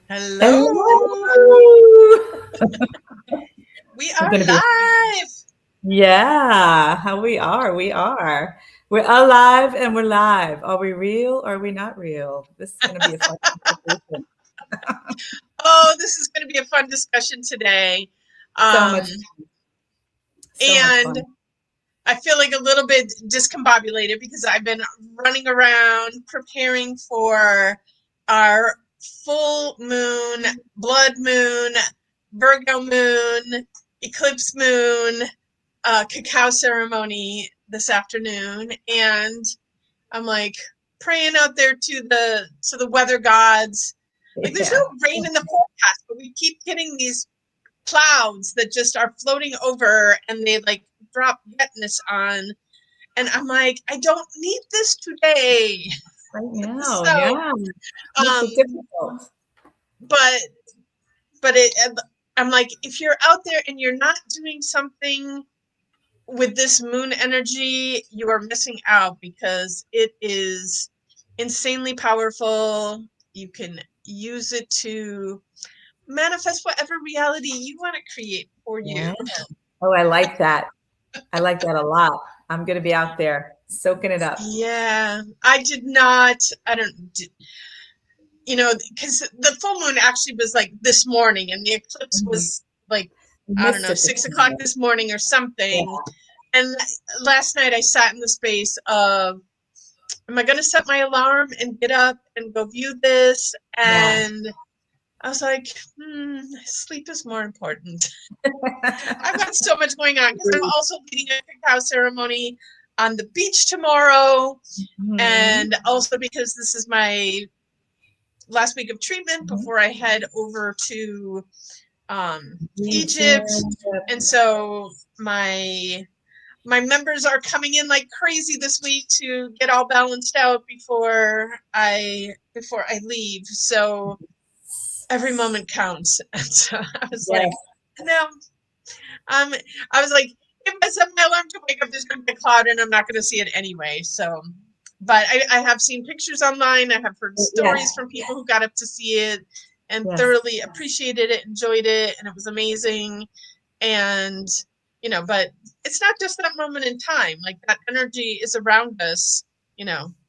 Hello. Hello. We We're are gonna be live. yeah, how we are. We are. We're alive and we're live. Are we real or are we not real? This is gonna be a fun conversation. Oh, this is going to be a fun discussion today. So Um, much, so much and fun. I feel like a little bit discombobulated because I've been running around preparing for our full moon, blood moon, Virgo moon, eclipse moon, cacao ceremony this afternoon. And I'm like praying out there to the weather gods. Like there's Yeah. no rain in the forecast, but we keep getting these clouds that just are floating over and they like drop wetness on. And I'm like, I don't need this today. Right now. So, Yeah. Makes it um, difficult. but but it, I'm like, if you're out there and you're not doing something with this moon energy, you are missing out because it is insanely powerful. You can use it to manifest whatever reality you want to create for you. Yeah. Oh, I like that. I like that a lot. I'm gonna be out there soaking it up. Yeah, I did not, I don't, because the full moon actually was like this morning and the eclipse Mhm. was like, You I don't missed know, it this 6 o'clock morning. this morning or something. Yeah. And last night I sat in the space of, am I going to set my alarm and get up and go view this? Yeah. And I was like, sleep is more important. I've got so much going on because I'm also leading a cacao ceremony on the beach tomorrow. Mhm. And also because this is my last week of treatment Mhm. before I head over to Egypt. Egypt. And so my members are coming in like crazy this week to get all balanced out before I leave. So every moment counts. And so I was Yes. like, no, um, I was like, if I set my alarm to wake up, there's going to be a cloud and I'm not going to see it anyway. So, but I have seen pictures online. I have heard Yes. stories from people who got up to see it and Yes. thoroughly appreciated it, enjoyed it, and it was amazing. And, but it's not just that moment in time. Like that energy is around us,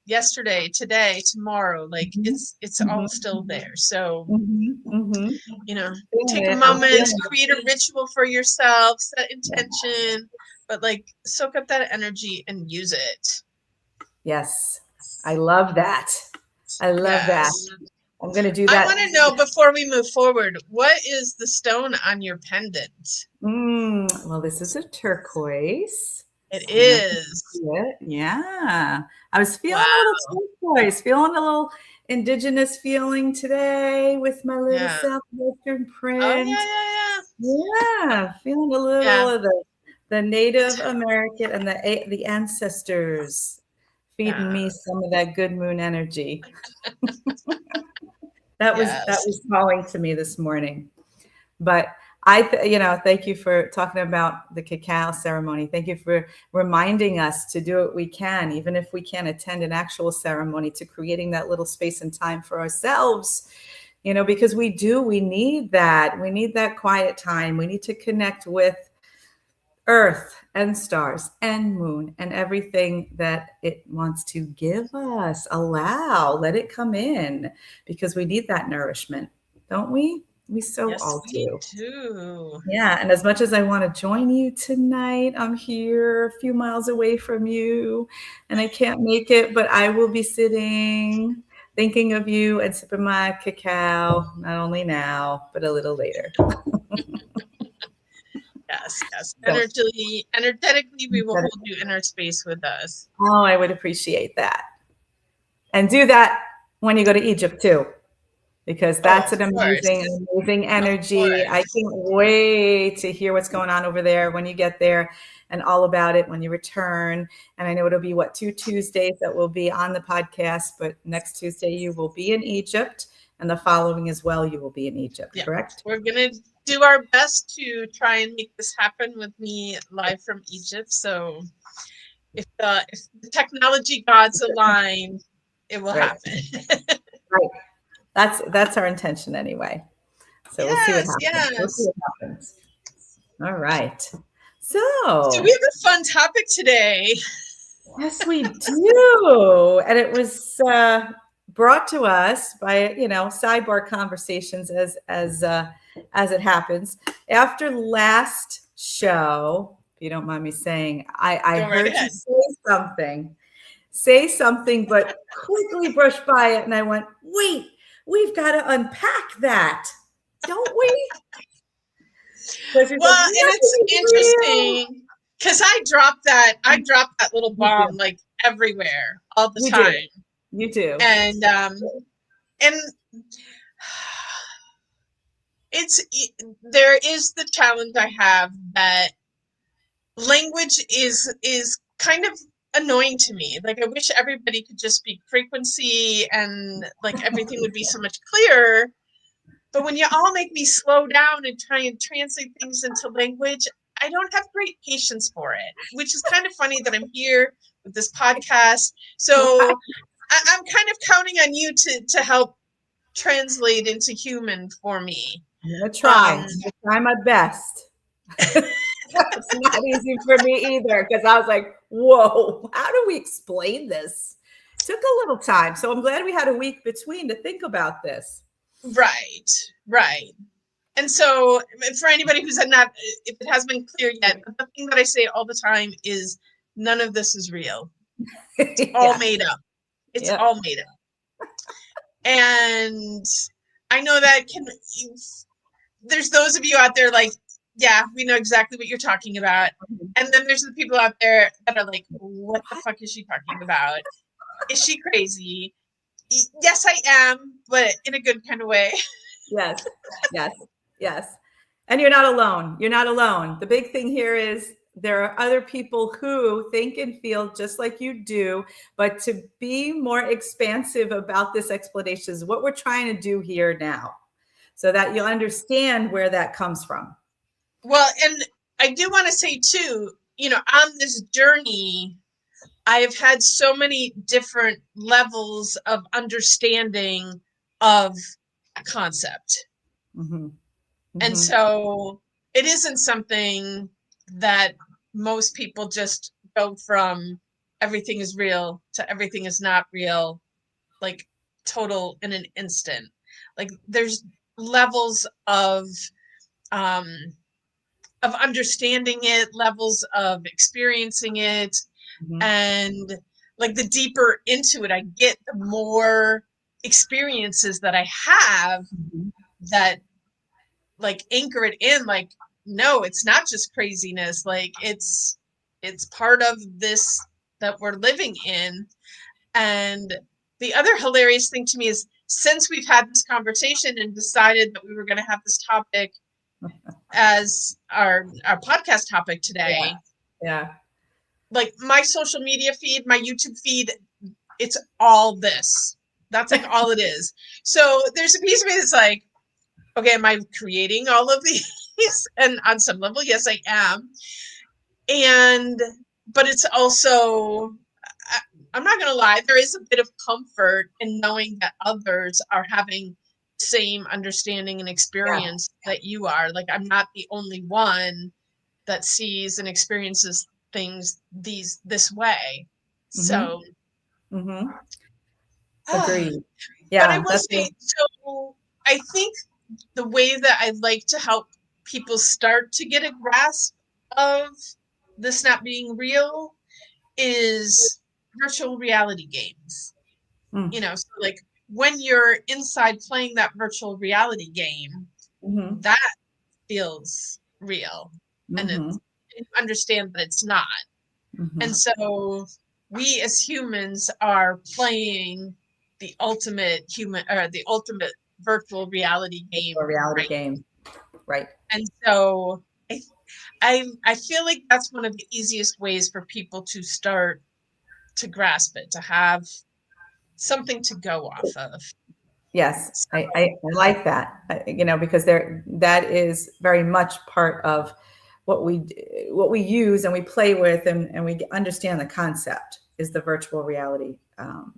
yesterday, today, tomorrow. Like Mhm. it's all Mhm. still there. So, Mhm. Mhm. you know, Feeling take a it. I'm moment, feeling it. create a ritual for yourself, set intention, but like soak up that energy and use it. Yes. I love that. I love that. Yes. I'm going to do I that. want to know before we move forward, what is the stone on your pendant? Well, this is a turquoise. It I don't know if you is. can see it. Yeah. I was feeling a Wow. little turquoise, feeling a little indigenous feeling today with my little Yeah. southwestern Oh, print. yeah, Yeah, feeling a yeah, little yeah. of the Native American and the ancestors feeding Yeah. me some of that good moon energy. That Yes. was calling to me this morning. But thank you for talking about the cacao ceremony. Thank you for reminding us to do what we can, even if we can't attend an actual ceremony, to creating that little space and time for ourselves. Because we need that. We need that quiet time. We need to connect with earth and stars and moon and everything that it wants to give us. Let it come in, because we need that nourishment, don't we? We so Yes, all we do. do. Yeah, and as much as I want to join you tonight, I'm here a few miles away from you and I can't make it, but I will be sitting thinking of you and sipping my cacao, not only now, but a little later. Yes, yes. So, Energetically, we will hold you in our space with us. oh, I would appreciate that. And do that when you go to Egypt too, because Oh, that's of an course. amazing, amazing Of energy. I course. can't wait to hear what's going on over there when you get there, and all about it when you return. And I know it'll be what, 2 Tuesdays that will be on the podcast, but next Tuesday you will be in Egypt, and the following as well you will be in Egypt, Yeah. correct? We're going to do our best to try and make this happen with me live from Egypt. So if the technology gods align, it will Right, happen. right. That's our intention anyway. So we'll see what Yes, happens. We'll see yes. what happens. All right. So we So have a fun topic today. yes, we do. And it was brought to us by, sidebar conversations as it happens. After last show, if you don't mind me saying, I Go right heard you ahead. say something, but quickly brushed by it. And I went, wait, we've got to unpack that, don't we? So she's like, Well, and it's nothing is real. interesting because I drop that little You do. bomb like everywhere all the You do. time. You do. And there is the challenge I have that language is kind of annoying to me. Like I wish everybody could just speak frequency and like everything would be so much clearer. But when you all make me slow down and try and translate things into language, I don't have great patience for it, which is kind of funny that I'm here with this podcast. So I'm kind of counting on you to help translate into human for me. I'm gonna try. I'm gonna try my best. It's not easy for me either because I was like, whoa, how do we explain this? Took a little time. So I'm glad we had a week between to think about this. Right. And so for anybody who's not, if it has been clear yet, the thing that I say all the time is none of this is real. It's all made up. It's all made up. And I know that there's those of you out there like, yeah, we know exactly what you're talking about. And then there's the people out there that are like, what the fuck is she talking about? Is she crazy? Yes, I am, but in a good kind of way. Yes. And you're not alone. You're not alone. The big thing here is there are other people who think and feel just like you do, but to be more expansive about this explanation is what we're trying to do here now, so that you'll understand where that comes from. Well, and I do want to say too, on this journey, I have had so many different levels of understanding of a concept. Mm-hmm. Mm-hmm. And so it isn't something that most people just go from everything is real to everything is not real, like total in an instant. Like there's levels of understanding it, levels of experiencing it. Mm-hmm. And like the deeper into it I get, the more experiences that I have mm-hmm. that like anchor it in, like, no, it's not just craziness. Like it's part of this that we're living in. And the other hilarious thing to me is since we've had this conversation and decided that we were going to have this topic as our podcast topic today. Yeah. Like my social media feed, my YouTube feed, it's all this. That's like all it is. So there's a piece of me that's like, okay, am I creating all of these? And on some level, yes, I am. But it's also, I'm not going to lie, there is a bit of comfort in knowing that others are having the same understanding and experience that you are. Like I'm not the only one that sees and experiences things this way. Mm-hmm. So agreed. Yeah, but I will say, so I think the way that I like to help people start to get a grasp of this not being real is virtual reality games. So like when you're inside playing that virtual reality game, that feels real. And you understand that it's not. And so we as humans are playing the ultimate virtual reality game. Right. And so I feel like that's one of the easiest ways for people to start to grasp it, to have something to go off of. Yes, I like that, because that is very much part of what we use and we play with and we understand the concept is the virtual reality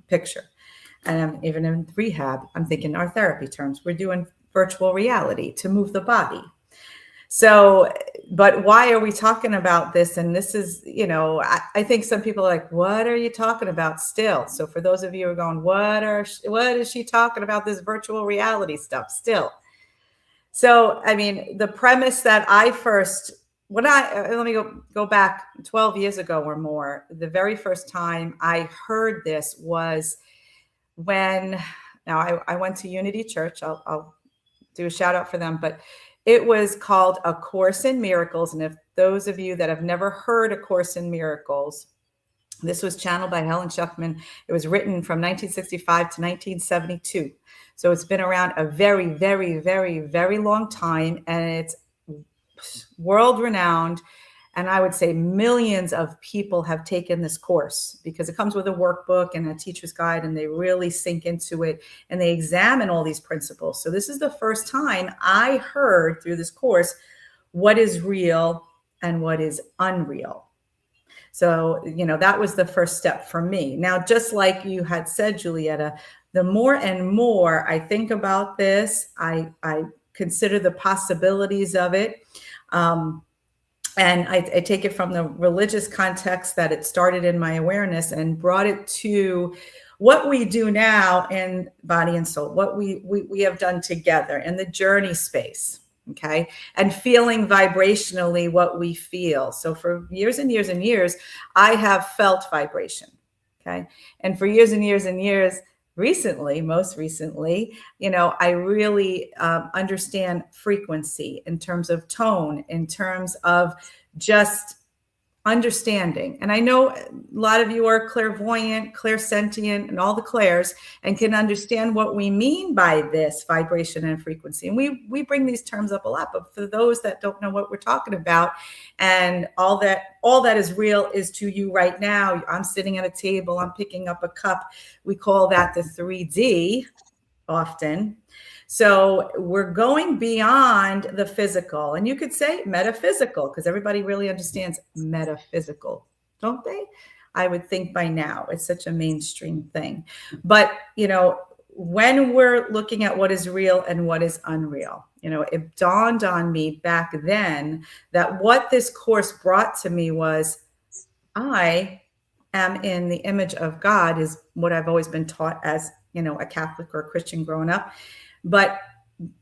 picture. And even in rehab, I'm thinking our therapy terms, we're doing virtual reality to move the body. So, but why are we talking about this? And this is, I think some people are like, what are you talking about still? So for those of you who are going, what is she talking about, this virtual reality stuff still? So, I mean, the premise that I first, let me go back 12 years ago or more, the very first time I heard this was when, now I went to Unity Church. I'll do a shout out for them, but it was called A Course in Miracles. And if those of you that have never heard A Course in Miracles, this was channeled by Helen Schucman. It was written from 1965 to 1972. So it's been around a very, very, very, very long time, and it's world renowned. And I would say millions of people have taken this course because it comes with a workbook and a teacher's guide, and they really sink into it and they examine all these principles. So this is the first time I heard through this course what is real and what is unreal. So, that was the first step for me. Now, just like you had said, Julietta, the more and more I think about this, I consider the possibilities of it. And I take it from the religious context that it started in my awareness and brought it to what we do now in Body and Soul, what we have done together in the journey space. Okay. And feeling vibrationally what we feel. So for years and years and years, I have felt vibration. Okay. And for years and years and years, most recently, I really understand frequency in terms of tone, in terms of just understanding. And I know a lot of you are clairvoyant, clairsentient, and all the clairs, and can understand what we mean by this vibration and frequency. And we bring these terms up a lot, but for those that don't know what we're talking about, and all that is real is to you right now. I'm sitting at a table, I'm picking up a cup. We call that the 3D often. So we're going beyond the physical, and you could say metaphysical, because everybody really understands metaphysical, don't they? I would think by now it's such a mainstream thing. But, when we're looking at what is real and what is unreal, it dawned on me back then that what this course brought to me was I am in the image of God, is what I've always been taught as, a Catholic or a Christian growing up. But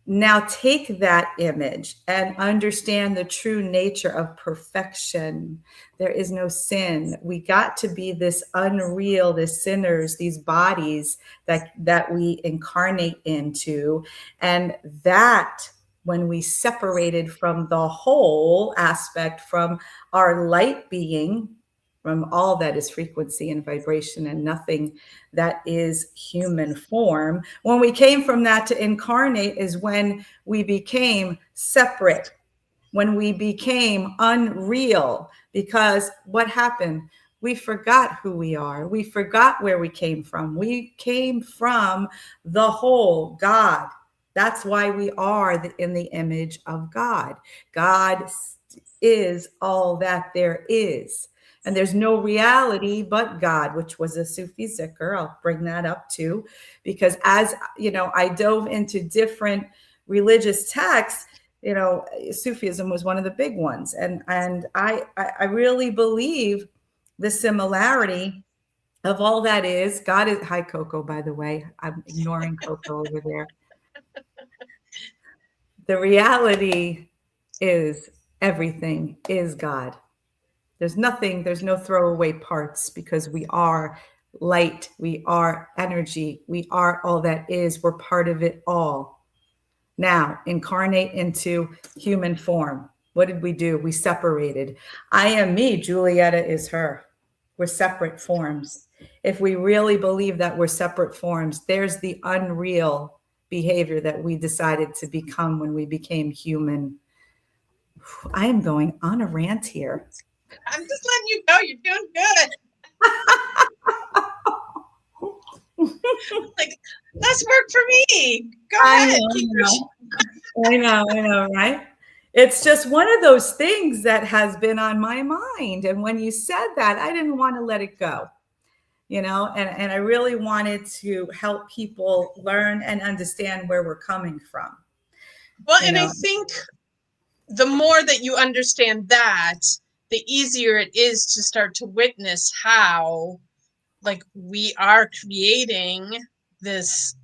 now take that image and understand the true nature of perfection. There is no sin. We got to be this unreal, this sinners, these bodies that we incarnate into. And that when we separated from the whole aspect, from our light being, from all that is frequency and vibration and nothing that is human form. When we came from that to incarnate is when we became separate, when we became unreal, because what happened? We forgot who we are. We forgot where we came from. We came from the whole God. That's why we are in the image of God. God is all that there is. And there's no reality but God, which was a Sufi zikr. I'll bring that up too, because as I dove into different religious texts, Sufism was one of the big ones. And I really believe the similarity of all that is. God is, hi Coco, by the way, I'm ignoring Coco over there. The reality is everything is God. There's no throwaway parts, because we are light, we are energy, we are all that is, we're part of it all. Now, incarnate into human form. What did we do? We separated. I am me, Julietta is her. We're separate forms. If we really believe that we're separate forms, there's the unreal behavior that we decided to become when we became human. I am going on a rant here. I'm just letting you know you're doing good. Like, less work for me. Go ahead. I know, right? It's just one of those things that has been on my mind. And when you said that, I didn't want to let it go. and I really wanted to help people learn and understand where we're coming from, Well, you and I know. think the more that you understand that, the easier it is to start to witness how, like, we are creating this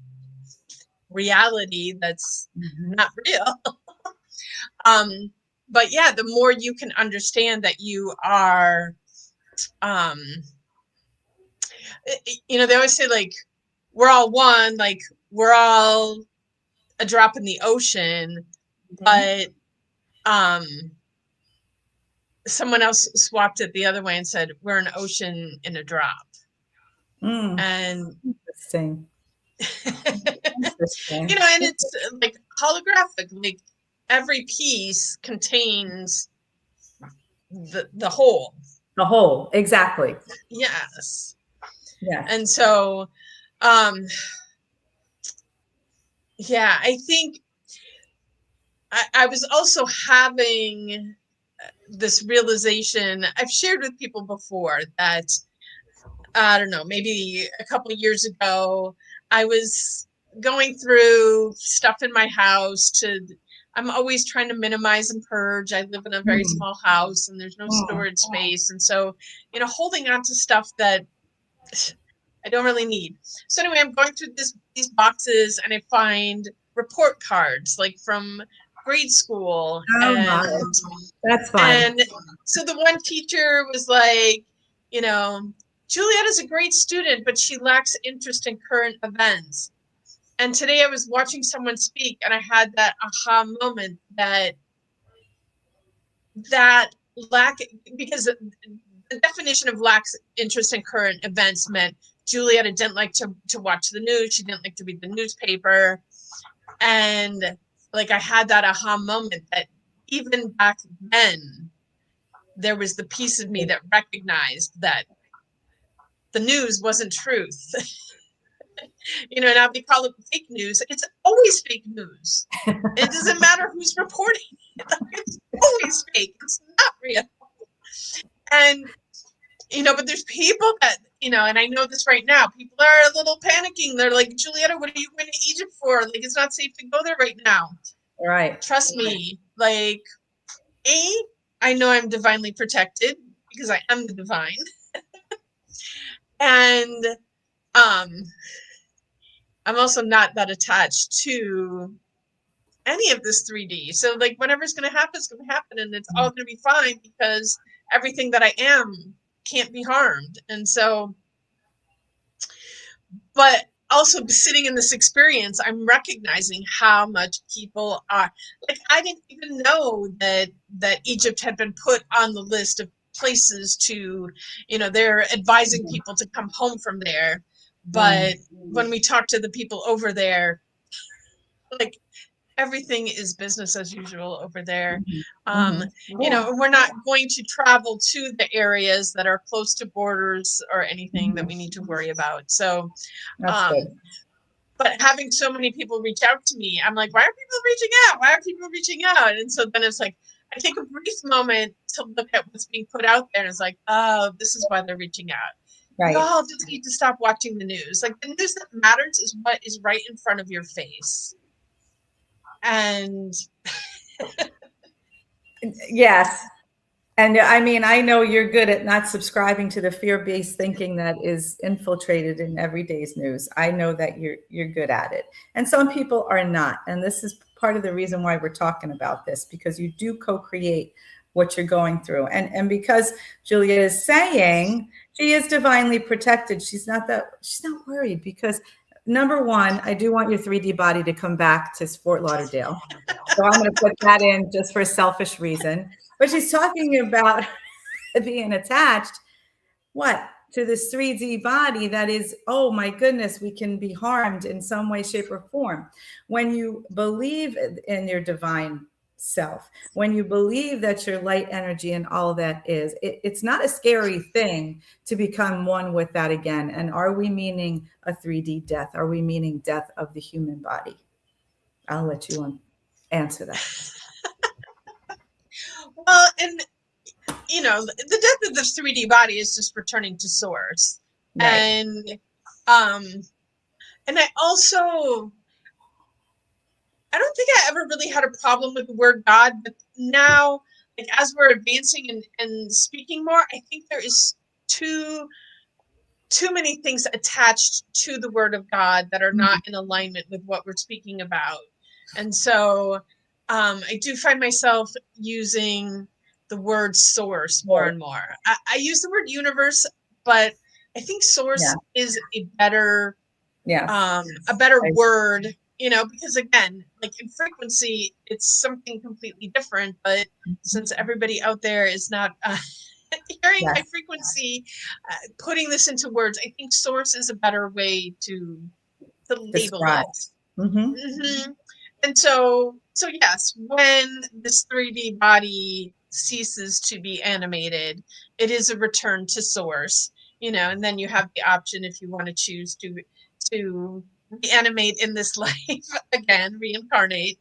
reality that's not real. But yeah, the more you can understand that you are, they always say, like, we're all one, like, we're all a drop in the ocean, but someone else swapped it the other way and said we're an ocean in a drop. And Interesting. Interesting. And it's like holographic, like every piece contains the whole. The whole, exactly. Yes. Yeah. And so yeah, I think I was also having this realization I've shared with people before, that I don't know, maybe a couple of years ago, I was going through stuff in my house I'm always trying to minimize and purge. I live in a very small house and there's no storage space. And so, holding on to stuff that I don't really need. So anyway, I'm going through these boxes and I find report cards, like from grade school. Oh my, that's fun. And so the one teacher was like, Juliet is a great student, but she lacks interest in current events. And today I was watching someone speak and I had that aha moment that lack, because the definition of lacks interest in current events meant Julietta didn't like to watch the news. She didn't like to read the newspaper. And like, I had that aha moment that even back then, there was the piece of me that recognized that the news wasn't truth. Now they call it fake news. It's always fake news. It doesn't matter who's reporting it. It's always fake. It's not real. And, but there's people that, and I know this right now, people are a little panicking. They're like, Julietta, what are you going to Egypt for? Like, it's not safe to go there right now. Right. Trust me. Like, I know I'm divinely protected because I am the divine. And I'm also not that attached to any of this 3D. So like, whatever's going to happen is going to happen, and it's all going to be fine because everything that I am can't be harmed. And so, but also sitting in this experience, I'm recognizing how much people are like, I didn't even know that Egypt had been put on the list of places to, they're advising people to come home from there. But when we talk to the people over there, like, everything is business as usual over there. We're not going to travel to the areas that are close to borders or anything that we need to worry about. So, but having so many people reach out to me, I'm like, why are people reaching out? Why are people reaching out? And so then it's like, I take a brief moment to look at what's being put out there, and it's like, oh, this is why they're reaching out. Right. You all just need to stop watching the news. Like, the news that matters is what is right in front of your face. And yes. And I mean, I know you're good at not subscribing to the fear-based thinking that is infiltrated in everyday's news. I know that you're good at it. And some people are not. And this is part of the reason why we're talking about this, because you do co-create what you're going through. And because Juliet is saying she is divinely protected, she's not worried, because number one, I do want your 3D body to come back to Fort Lauderdale. So I'm going to put that in just for a selfish reason. But she's talking about being attached, to this 3D body that is, oh my goodness, we can be harmed in some way, shape, or form. When you believe in your divine self, when you believe that your light energy and all that is, it's not a scary thing to become one with that again. And are we meaning a 3D death? Are we meaning death of the human body? I'll let you answer that. Well, and the death of the 3D body is just returning to source. Right. And I also, I don't think I ever really had a problem with the word God, but now, like as we're advancing and speaking more, I think there is too many things attached to the word of God that are not in alignment with what we're speaking about. And so I do find myself using the word source more and more. I use the word universe, but I think source is a better word, you know, because again, like in frequency, it's something completely different. But since everybody out there is not hearing my frequency, putting this into words, I think source is a better way to label it. And so yes, when this 3D body ceases to be animated, it is a return to source, you know, and then you have the option if you want to choose to reanimate in this life again, reincarnate.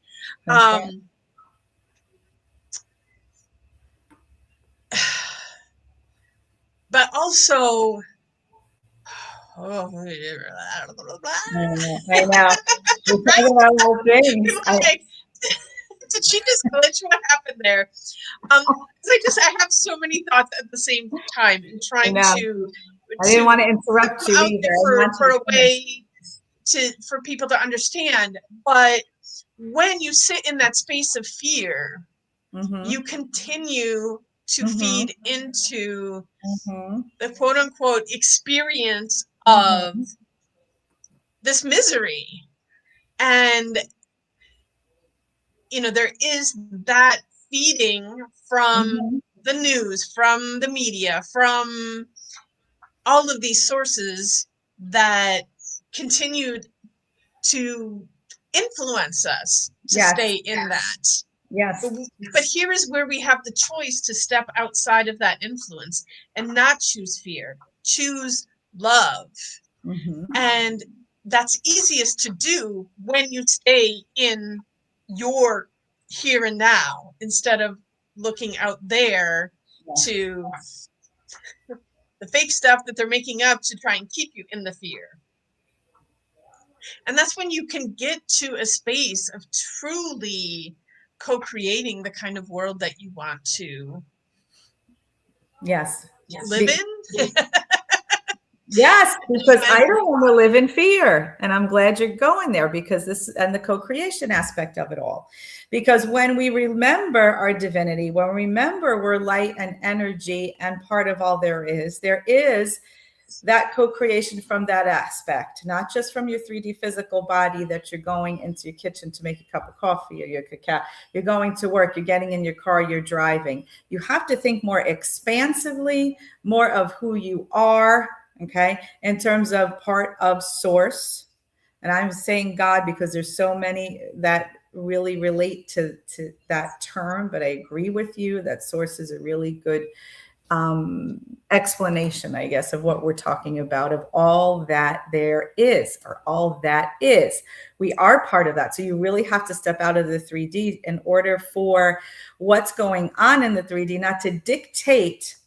But also, I know. We're talking about all things. Did she just glitch? What happened there? I have so many thoughts at the same time and trying to. I didn't want to interrupt you either. For a way for people to understand, but when you sit in that space of fear, you continue to feed into the quote unquote experience of this misery. And, you know, there is that feeding from the news, from the media, from all of these sources that continued to influence us to stay in that. Yes. But here is where we have the choice to step outside of that influence and not choose fear, choose love. And that's easiest to do when you stay in your here and now instead of looking out there to the fake stuff that they're making up to try and keep you in the fear. And that's when you can get to a space of truly co-creating the kind of world that you want to live in. Yes, because I don't want to live in fear. And I'm glad you're going there because and the co-creation aspect of it all. Because when we remember our divinity, when we remember we're light and energy and part of all there is that co-creation from that aspect, not just from your 3D physical body that you're going into your kitchen to make a cup of coffee or your cacao. You're going to work, you're getting in your car, you're driving. You have to think more expansively, more of who you are, okay, in terms of part of source. And I'm saying God because there's so many that really relate to that term, but I agree with you that source is a really good explanation, I guess, of what we're talking about, of all that there is, or all that is. We are part of that. So you really have to step out of the 3D in order for what's going on in the 3D not to dictate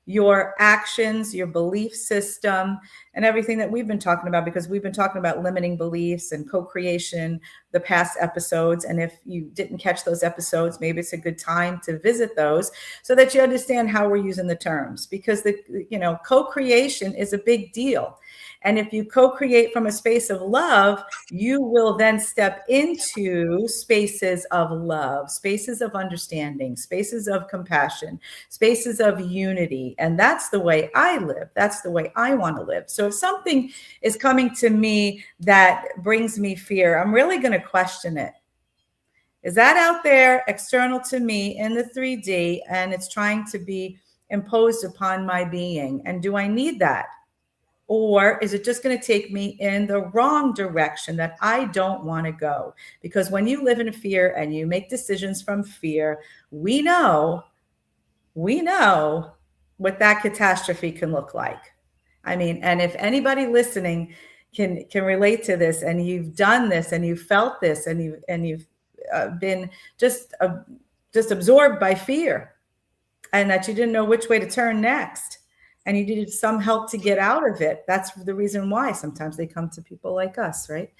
your actions, your belief system, and everything that we've been talking about, because we've been talking about limiting beliefs and co-creation the past episodes. And if you didn't catch those episodes, maybe it's a good time to visit those so that you understand how we're using the terms, because co-creation is a big deal. And if you co-create from a space of love, you will then step into spaces of love, spaces of understanding, spaces of compassion, spaces of unity. And that's the way I live. That's the way I want to live. So if something is coming to me that brings me fear, I'm really going to question it. Is that out there external to me in the 3D and it's trying to be imposed upon my being? And do I need that? Or is it just going to take me in the wrong direction that I don't want to go? Because when you live in fear and you make decisions from fear, we know what that catastrophe can look like. I mean, and if anybody listening can relate to this, and you've done this, and you've felt this, and you've been just absorbed by fear, and that you didn't know which way to turn next. and you needed some help to get out of it. That's the reason why sometimes they come to people like us, right?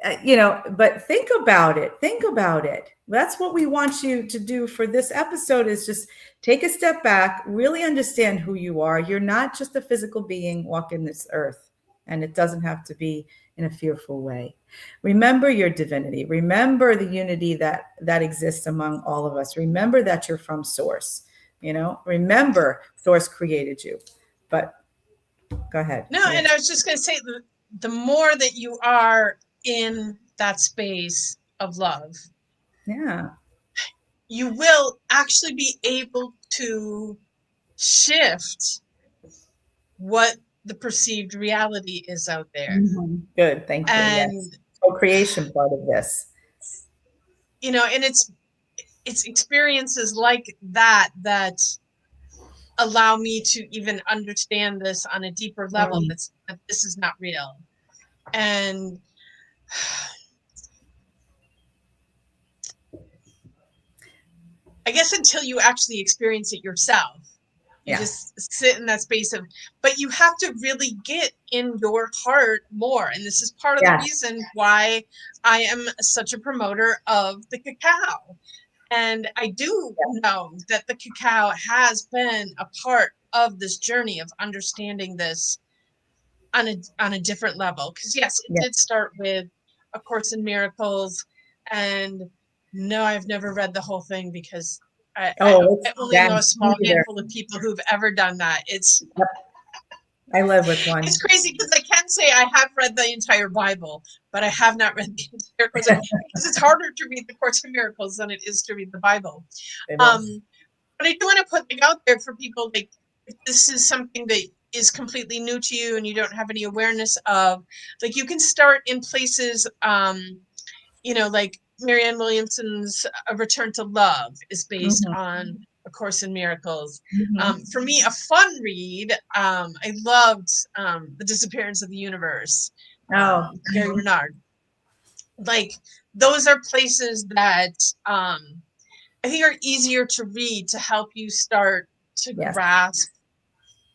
But think about it. Think about it. That's what we want you to do for this episode, is just take a step back, really understand who you are. You're not just a physical being walking this earth, and it doesn't have to be in a fearful way. Remember your divinity. Remember the unity that exists among all of us. Remember that you're from source. Remember source created you. But go ahead. No, and I was just going to say, the more that you are in that space of love, you will actually be able to shift what the perceived reality is out there. Good, thank you. And co-creation part of this, and it's experiences like that allow me to even understand this on a deeper level, that this is not real. And I guess until you actually experience it yourself, you just sit in that space but you have to really get in your heart more. And this is part of the reason why I am such a promoter of the cacao. And I do know that the cacao has been a part of this journey of understanding this on a different level. Because yes, it did start with A Course in Miracles. And no, I've never read the whole thing, because I only know a small handful of people who've ever done that. I live with one. It's crazy, because I can say I have read the entire Bible, but I have not read the entire Course, because it's harder to read the Course in Miracles than it is to read the Bible. But I do want to put it out there for people, like, if this is something that is completely new to you and you don't have any awareness of, like, you can start in places, like Marianne Williamson's A Return to Love is based on A Course in Miracles. For me, a fun read, I loved The Disappearance of the Universe. Gary Renard. Like, those are places that I think are easier to read to help you start to grasp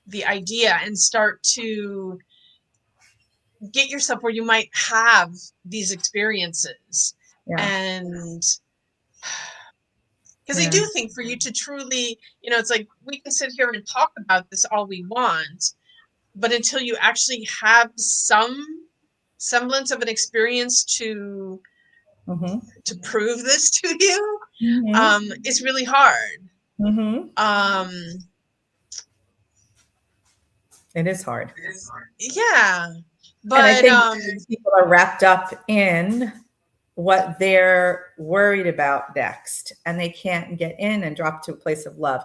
the idea and start to get yourself where you might have these experiences. And because I do think for you to truly, it's like, we can sit here and talk about this all we want, but until you actually have some semblance of an experience to prove this to you, it's really hard. It is hard. But and I think people are wrapped up in what they're worried about next, and they can't get in and drop to a place of love.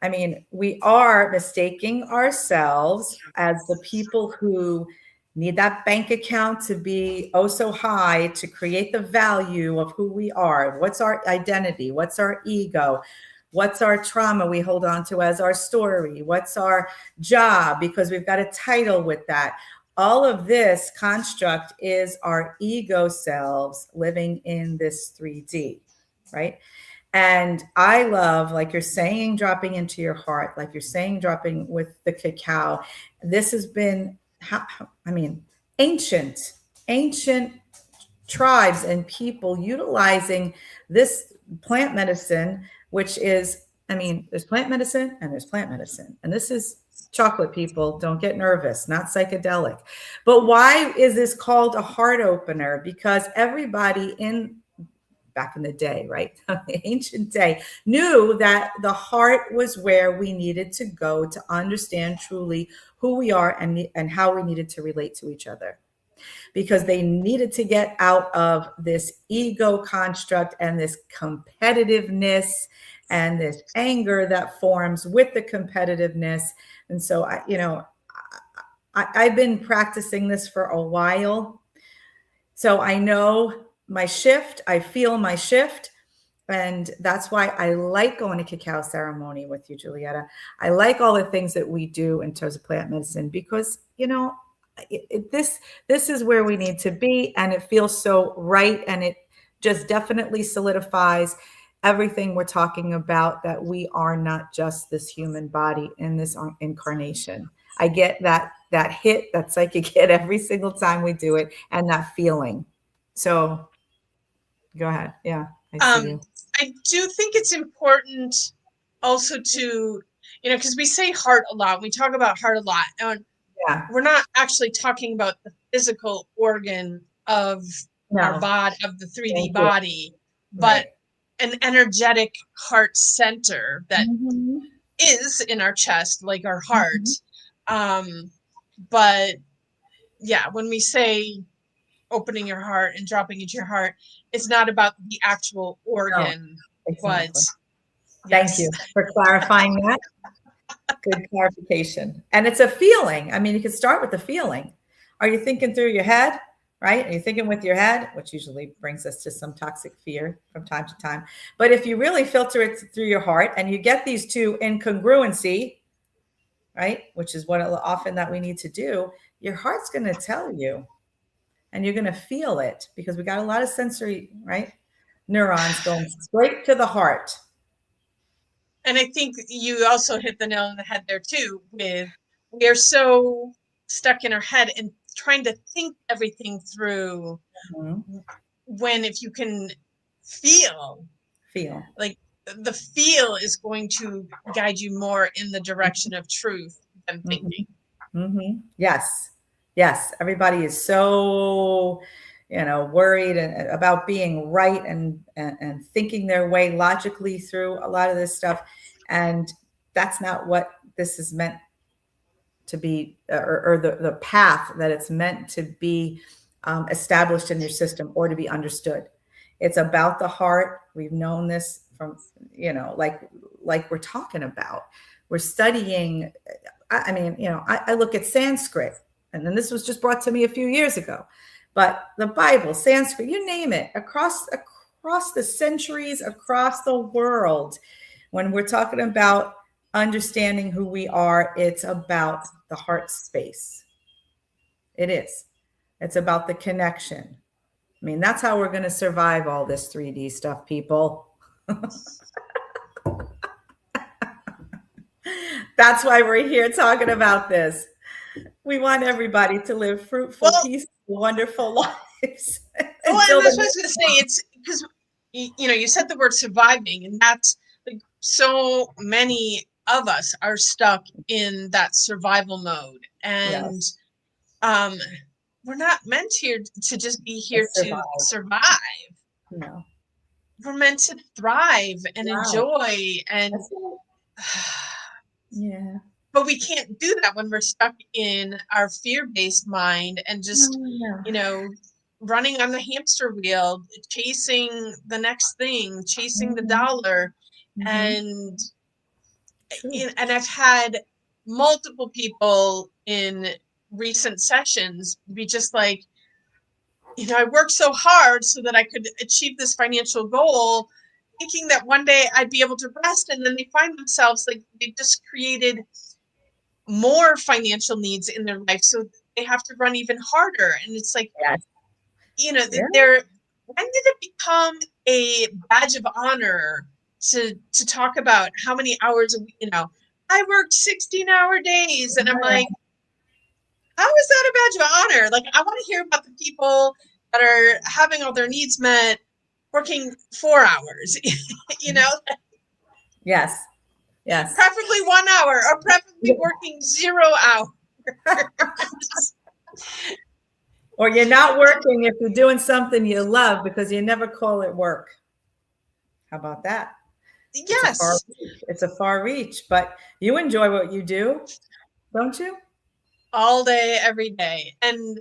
I mean, we are mistaking ourselves as the people who need that bank account to be oh so high to create the value of who we are. What's our identity? What's our ego? What's our trauma we hold on to as our story? What's our job? Because we've got a title with that. All of this construct is our ego selves living in this 3D, right? And I love, like you're saying, dropping into your heart, like you're saying, dropping with the cacao. This has been, ancient tribes and people utilizing this plant medicine, which is, there's plant medicine and there's plant medicine. And this is chocolate, people. Don't get nervous, not psychedelic. But why is this called a heart opener? Because everybody back in the day, right? The ancient day, knew that the heart was where we needed to go to understand truly who we are and how we needed to relate to each other. Because they needed to get out of this ego construct and this competitiveness and this anger that forms with the competitiveness. And so, I've been practicing this for a while. So I know my shift, I feel my shift. And that's why I like going to cacao ceremony with you, Julietta. I like all the things that we do in terms of plant medicine, because, this is where we need to be. And it feels so right. And it just definitely solidifies everything we're talking about, that we are not just this human body in this incarnation. I get that hit, that psychic hit every single time we do it, and that feeling. So go ahead. Yeah, I see you. I do think it's important also to, because we say heart a lot, we talk about heart a lot, and Yeah. we're not actually talking about the physical organ of our body, of the 3D body, but an energetic heart center that is in our chest, like our heart. But yeah, when we say opening your heart and dropping into your heart, it's not about the actual organ. No, exactly. But thank you for clarifying that. Good clarification. And it's a feeling. I mean, you can start with the feeling. Are you thinking through your head, right? Are you thinking with your head, which usually brings us to some toxic fear from time to time. But if you really filter it through your heart and you get these two in congruency, right, which is what often that we need to do, your heart's going to tell you, and you're going to feel it, because we got a lot of sensory, right, neurons going straight to the heart. And I think you also hit the nail on the head there too, with we are so stuck in our head and trying to think everything through, when if you can feel, like the feel is going to guide you more in the direction of truth than thinking. Yes. Yes. Everybody is so, worried about being right and thinking their way logically through a lot of this stuff. And that's not what this is meant to be, or the path that it's meant to be established in your system or to be understood. It's about the heart. We've known this from, like we're talking about. We're studying. I mean, I look at Sanskrit, and then this was just brought to me a few years ago, but the Bible, Sanskrit, you name it, across the centuries, across the world, when we're talking about understanding who we are, it's about the heart space. It is. It's about the connection. I mean, that's how we're going to survive all this 3D stuff, people. That's why we're here talking about this. We want everybody to live fruitful, peaceful, wonderful lives. Well, and that's what I was going to say. It's because, you said the word surviving, and that's like so many of us are stuck in that survival mode. And we're not meant here to just be here to survive. No. We're meant to thrive and enjoy and but we can't do that when we're stuck in our fear-based mind and just running on the hamster wheel, chasing the next thing, chasing the dollar. And I've had multiple people in recent sessions be just like, I worked so hard so that I could achieve this financial goal, thinking that one day I'd be able to rest. And then they find themselves like they just created more financial needs in their life. So they have to run even harder. And it's like, when did it become a badge of honor to talk about how many hours a week, I worked 16-hour days. And I'm like, how is that a badge of honor? Like, I want to hear about the people that are having all their needs met working 4 hours, Yes. Preferably 1 hour, or preferably working 0 hours. Or you're not working if you're doing something you love, because you never call it work. How about that? Yes. It's a far reach, but you enjoy what you do, don't you? All day, every day. And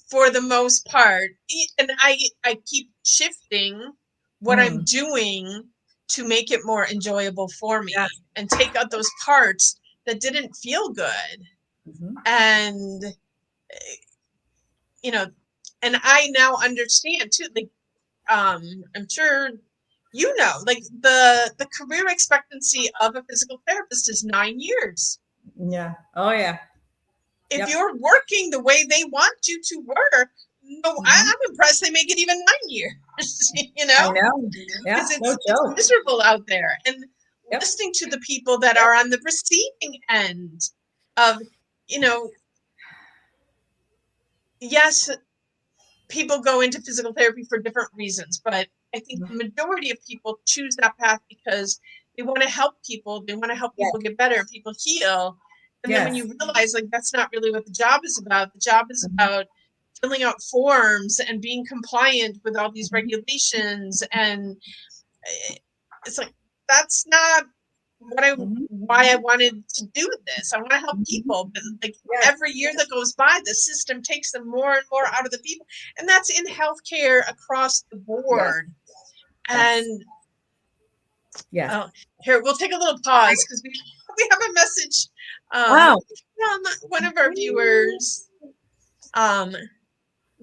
for the most part, and I keep shifting what I'm doing to make it more enjoyable for me and take out those parts that didn't feel good. And, and I now understand too, like, I'm sure, like the career expectancy of a physical therapist is 9 years. Yeah. Oh yeah. If you're working the way they want you to work, no, I'm impressed they make it even 9 years, I know. Yeah, because no it's joke. miserable out there. And Yep. listening to the people that are on the receiving end of, you know, yes, people go into physical therapy for different reasons, but I think the majority of people choose that path because they want to help people. They want to help people get better, people heal. And then when Yes. you realize like that's not really what the job is about, the job is about filling out forms and being compliant with all these regulations. And it's like, that's not why I wanted to do this. I want to help people, but like every year that goes by, the system takes them more and more out of the people, and that's in healthcare across the board. And here we'll take a little pause because we have a message from one of our viewers.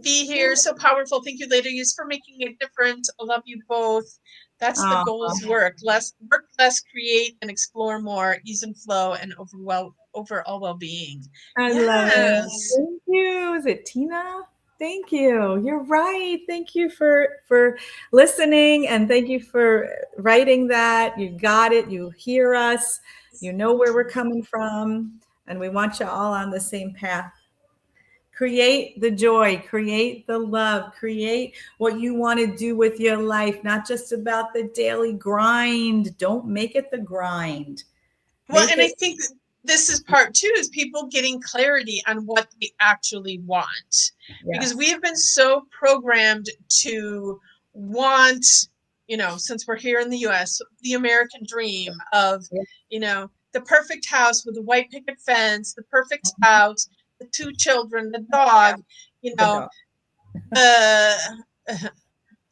Be here, so powerful. Thank you, ladies, for making a difference. I love you both. That's the goals. Work less, create, and explore more. Ease and flow, and overall well-being. I love it. Thank you. Is it Tina? Thank you. You're right. Thank you for listening, and thank you for writing that. You got it. You hear us. You know where we're coming from, and we want you all on the same path. Create the joy, create the love, create what you want to do with your life, not just about the daily grind. Don't make it the grind. Well, and I think this is part two, is people getting clarity on what they actually want. Because we have been so programmed to want, since we're here in the US, the American dream of, the perfect house with a white picket fence, the perfect spouse, the 2 children, the dog,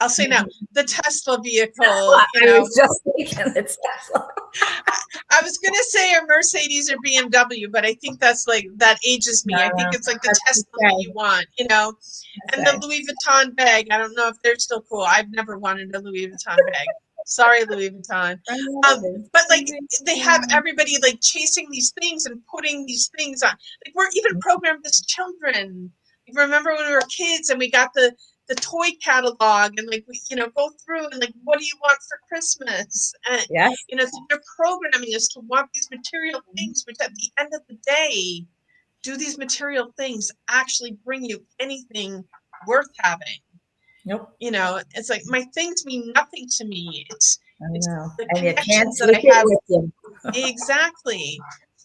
I'll say now, the Tesla vehicle. I was just thinking it's Tesla. I was going to say a Mercedes or BMW, but I think that's like, that ages me. I think it's like the Tesla that you want, and the Louis Vuitton bag. I don't know if they're still cool. I've never wanted a Louis Vuitton bag. Sorry, Louis Vuitton. But like, they have everybody like chasing these things and putting these things on. Like, we're even programmed as children. Remember when we were kids and we got the toy catalog and like we go through and like, what do you want for Christmas? And so they're programming us to want these material things, which at the end of the day, do these material things actually bring you anything worth having? Nope. It's like, my things mean nothing to me. It's the and connections that I have with you. Exactly.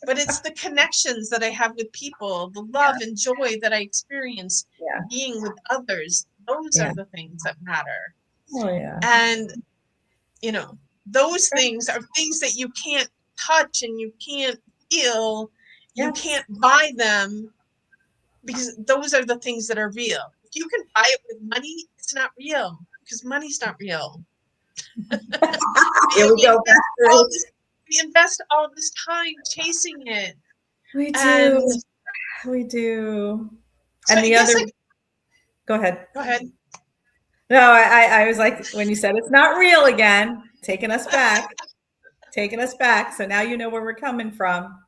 But it's the connections that I have with people, the love and joy that I experience being with others. Those are the things that matter. Oh, yeah. And, those things are things that you can't touch and you can't feel. You can't buy them, because those are the things that are real. If you can buy it with money, it's not real, because money's not real. Here we go. We invest all this time chasing it. We do. We do. So and the other, go ahead. Go ahead. No, I was like, when you said it's not real again, taking us back. So now you know where we're coming from.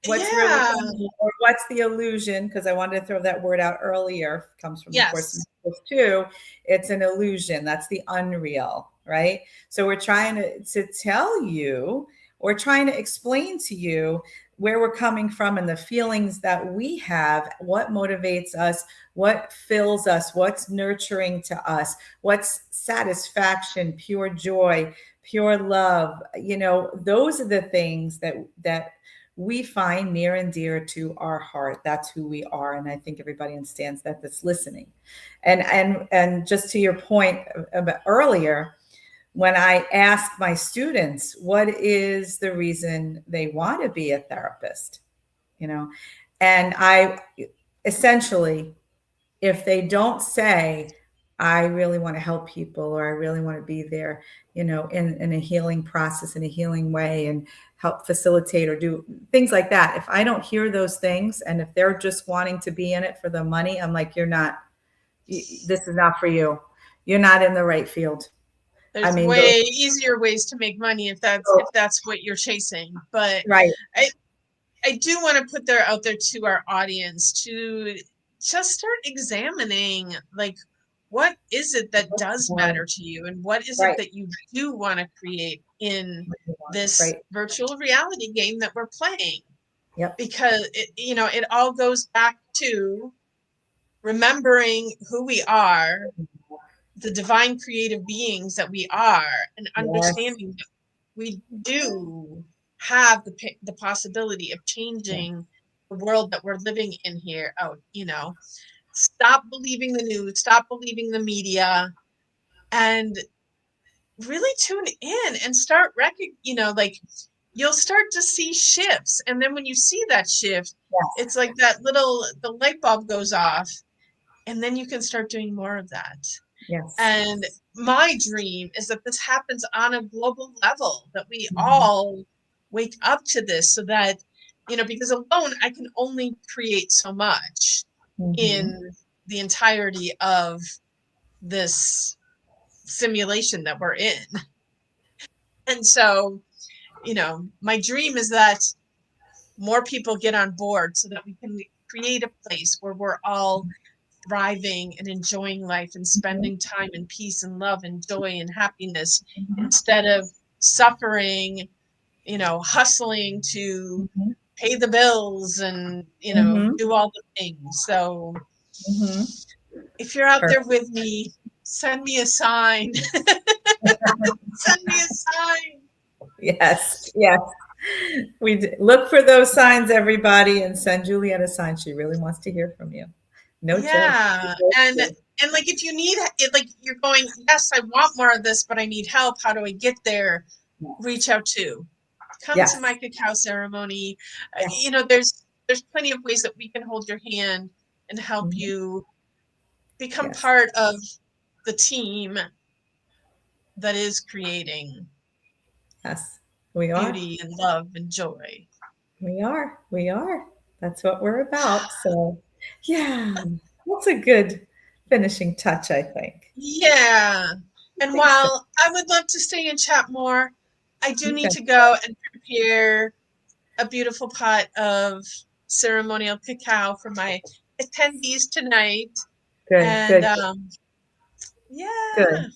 What's really, or what's the illusion? Because I wanted to throw that word out earlier. Comes from the Course too. It's an illusion. That's the unreal, right? So we're trying to tell you, or trying to explain to you where we're coming from and the feelings that we have, what motivates us, what fills us, what's nurturing to us, what's satisfaction, pure joy, pure love. Those are the things that we find near and dear to our heart. That's who we are. And I think everybody understands that, that's listening. And just to your point about earlier, when I ask my students, what is the reason they want to be a therapist? And I essentially, if they don't say, I really want to help people, or I really want to be there, in a healing process, in a healing way, and help facilitate or do things like that. If I don't hear those things, and if they're just wanting to be in it for the money, I'm like, this is not for you. You're not in the right field. There's way easier ways to make money if that's what you're chasing. But I do want to put out there to our audience to just start examining, like, what is it that does matter to you, and what is it Right. that you do want to create in this Right. virtual reality game that we're playing? Yep. Because it all goes back to remembering who we are, the divine creative beings that we are, and Yes. understanding that we do have the possibility of changing the world that we're living in here out. Stop believing the news, stop believing the media, and really tune in and start like, you'll start to see shifts. And then when you see that shift, Yes. it's like the light bulb goes off, and then you can start doing more of that. Yes. And my dream is that this happens on a global level, that we Mhm. all wake up to this, so that, because alone I can only create so much Mhm. in the entirety of this simulation that we're in. And so, my dream is that more people get on board, so that we can create a place where we're all thriving and enjoying life and spending time in peace and love and joy and happiness, Mhm. instead of suffering, hustling to Mhm. pay the bills and, Mhm. do all the things. So Mhm. if you're out there Perfect. with me, send me a sign. Send me a sign. Yes. Yes. Look for those signs, everybody, and send Juliet a sign. She really wants to hear from you. No joke. Yeah. And like, if you need it, like, you're going, yes, I want more of this, but I need help. How do I get there? Reach out to. Come to Yes. my cacao ceremony. Yes. There's plenty of ways that we can hold your hand and help Mhm. you become Yes. part of the team that is creating Yes. We are. beauty and love and joy. We are. We are. That's what we're about. So, yeah, that's a good finishing touch, I think. Yeah. I And think so. while I would love to stay and chat more, I do need Okay. to go and prepare a beautiful pot of ceremonial cacao for my attendees tonight. Good. And Good. yeah. Good.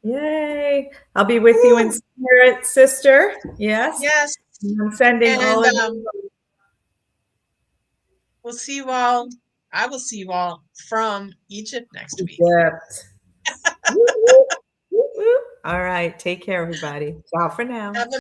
Yay. I'll be with you in Woo. spirit, sister. Yes. Yes. I'm sending all And of you. we'll see you all. I will see you all from Egypt next week. Egypt. Woo, woo, woo, woo. All right. Take care, everybody. Ciao for now. Have a